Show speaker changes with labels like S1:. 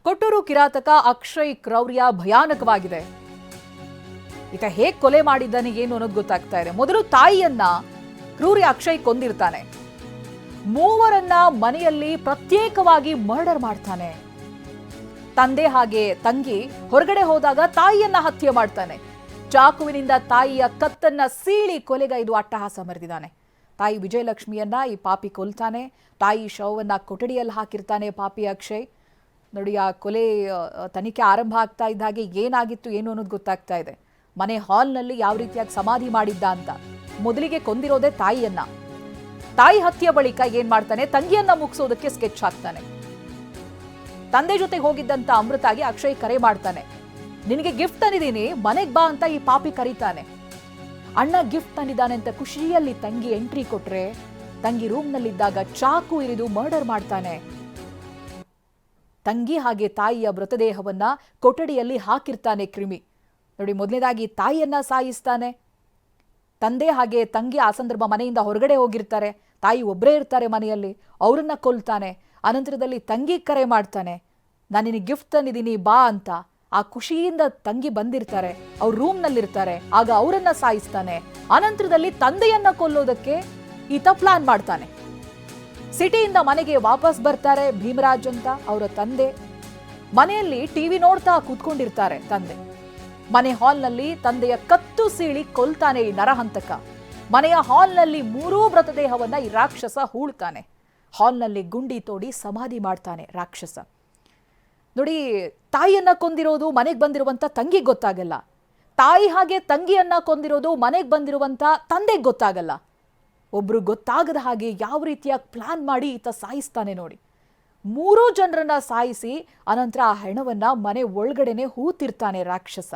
S1: ಕೊಟ್ಟೂರು ಕಿರಾತಕ ಅಕ್ಷಯ್ ಕ್ರೌರ್ಯ ಭಯಾನಕವಾಗಿದೆ. ಈತ ಹೇಗೆ ಕೊಲೆ ಮಾಡಿದ್ದಾನೆ ಏನು ಅನ್ನೋದು ಗೊತ್ತಾಗ್ತಾ ಇದೆ. ಮೊದಲು ತಾಯಿಯನ್ನ ಕ್ರೂರಿ ಅಕ್ಷಯ್ ಕೊಂದಿರ್ತಾನೆ. ಮೂವರನ್ನ ಮನೆಯಲ್ಲಿ ಪ್ರತ್ಯೇಕವಾಗಿ ಮರ್ಡರ್ ಮಾಡ್ತಾನೆ. ತಂದೆ ಹಾಗೆ ತಂಗಿ ಹೊರಗಡೆ ಹೋದಾಗ ತಾಯಿಯನ್ನ ಹತ್ಯೆ ಮಾಡ್ತಾನೆ. ಚಾಕುವಿನಿಂದ ತಾಯಿಯ ಕತ್ತನ್ನ ಸೀಳಿ ಕೊಲೆಗೈದು ಅಟ್ಟಹಾಸ ಮೆರೆದಿದ್ದಾನೆ. ತಾಯಿ ವಿಜಯಲಕ್ಷ್ಮಿಯನ್ನ ಈ ಪಾಪಿ ಕೊಲ್ತಾನೆ. ತಾಯಿ ಶವವನ್ನ ಕೊಠಡಿಯಲ್ಲಿ ಹಾಕಿರ್ತಾನೆ ಪಾಪಿ ಅಕ್ಷಯ್. ನೋಡಿ, ಆ ಕೊಲೆ ತನಿಖೆ ಆರಂಭ ಆಗ್ತಾ ಇದ್ದ ಹಾಗೆ ಏನಾಗಿತ್ತು ಏನು ಅನ್ನೋದು ಗೊತ್ತಾಗ್ತಾ ಇದೆ. ಮನೆ ಹಾಲ್ನಲ್ಲಿ ಯಾವ ರೀತಿಯಾಗಿ ಸಮಾಧಿ ಮಾಡಿದ್ದ ಅಂತ. ಮೊದಲಿಗೆ ಕೊಂದಿರೋದೇ ತಾಯಿಯನ್ನ. ತಾಯಿ ಹತ್ಯೆ ಬಳಿಕ ಏನ್ ಮಾಡ್ತಾನೆ, ತಂಗಿಯನ್ನ ಮುಗಿಸೋದಕ್ಕೆ ಸ್ಕೆಚ್ ಹಾಕ್ತಾನೆ. ತಂದೆ ಜೊತೆಗೆ ಹೋಗಿದ್ದಂತ ಅಮೃತಾಗಿ ಅಕ್ಷಯ್ ಕರೆ ಮಾಡ್ತಾನೆ. ನಿನಗೆ ಗಿಫ್ಟ್ ತಂದಿದ್ದೀನಿ, ಮನೆಗ್ ಬಾ ಅಂತ ಈ ಪಾಪಿ ಕರೀತಾನೆ. ಅಣ್ಣ ಗಿಫ್ಟ್ ತಂದಿದ್ದಾನೆ ಅಂತ ಖುಷಿಯಲ್ಲಿ ತಂಗಿ ಎಂಟ್ರಿ ಕೊಟ್ರೆ, ತಂಗಿ ರೂಮ್ನಲ್ಲಿದ್ದಾಗ ಚಾಕು ಇರಿದು ಮರ್ಡರ್ ಮಾಡ್ತಾನೆ. ತಂಗಿ ಹಾಗೆ ತಾಯಿಯ ಮೃತದೇಹವನ್ನ ಕೊಠಡಿಯಲ್ಲಿ ಹಾಕಿರ್ತಾನೆ ಕ್ರಿಮಿ. ನೋಡಿ, ಮೊದಲನೇದಾಗಿ ತಾಯಿಯನ್ನ ಸಾಯಿಸ್ತಾನೆ. ತಂದೆ ಹಾಗೆ ತಂಗಿ ಆ ಸಂದರ್ಭ ಮನೆಯಿಂದ ಹೊರಗಡೆ ಹೋಗಿರ್ತಾರೆ. ತಾಯಿ ಒಬ್ಬರೇ ಇರ್ತಾರೆ ಮನೆಯಲ್ಲಿ, ಅವರನ್ನ ಕೊಲ್ತಾನೆ. ಅನಂತರದಲ್ಲಿ ತಂಗಿ ಕರೆ ಮಾಡ್ತಾನೆ, ನಾನು ನಿನಗೆ ಗಿಫ್ಟ್ ತಂದಿದ್ದೀನಿ ಬಾ ಅಂತ. ಆ ಖುಷಿಯಿಂದ ತಂಗಿ ಬಂದಿರ್ತಾರೆ, ಅವ್ರ ರೂಮ್ನಲ್ಲಿರ್ತಾರೆ. ಆಗ ಅವರನ್ನ ಸಾಯಿಸ್ತಾನೆ. ಅನಂತರದಲ್ಲಿ ತಂದೆಯನ್ನ ಕೊಲ್ಲೋದಕ್ಕೆ ಈತ ಪ್ಲಾನ್ ಮಾಡ್ತಾನೆ. ಸಿಟಿಯಿಂದ ಮನೆಗೆ ವಾಪಸ್ ಬರ್ತಾರೆ ಭೀಮರಾಜ್ ಅಂತ ಅವರ ತಂದೆ. ಮನೆಯಲ್ಲಿ ಟಿವಿ ನೋಡ್ತಾ ಕೂತ್ಕೊಂಡಿರ್ತಾರೆ ತಂದೆ. ಮನೆ ಹಾಲ್ನಲ್ಲಿ ತಂದೆಯ ಕತ್ತು ಸೀಳಿ ಕೊಲ್ತಾನೆ ಈ ನರಹಂತಕ. ಮನೆಯ ಹಾಲ್ನಲ್ಲಿ ಮೂರೂ ಮೃತದೇಹವನ್ನ ಈ ರಾಕ್ಷಸ ಹೂಳ್ತಾನೆ. ಹಾಲ್ನಲ್ಲಿ ಗುಂಡಿ ತೋಡಿ ಸಮಾಧಿ ಮಾಡ್ತಾನೆ ರಾಕ್ಷಸ. ನೋಡಿ, ತಾಯಿಯನ್ನ ಕೊಂದಿರೋದು ಮನೆಗೆ ಬಂದಿರುವಂತ ತಂಗಿಗೆ ಗೊತ್ತಾಗಲ್ಲ. ತಾಯಿ ಹಾಗೆ ತಂಗಿಯನ್ನ ಕೊಂದಿರೋದು ಮನೆಗೆ ಬಂದಿರುವಂತ ತಂದೆಗೆ ಗೊತ್ತಾಗಲ್ಲ. ಒಬ್ರು ಗೊತ್ತಾಗದ ಹಾಗೆ ಯಾವ ರೀತಿಯಾಗಿ ಪ್ಲಾನ್ ಮಾಡಿ ಈತ ಸಾಯಿಸ್ತಾನೆ ನೋಡಿ. ಮೂರೂ ಜನರನ್ನ ಸಾಯಿಸಿ ಅನಂತರ ಆ ಹೆಣವನ್ನ ಮನೆ ಒಳಗಡೆನೆ ಹೂತಿರ್ತಾನೆ ರಾಕ್ಷಸ.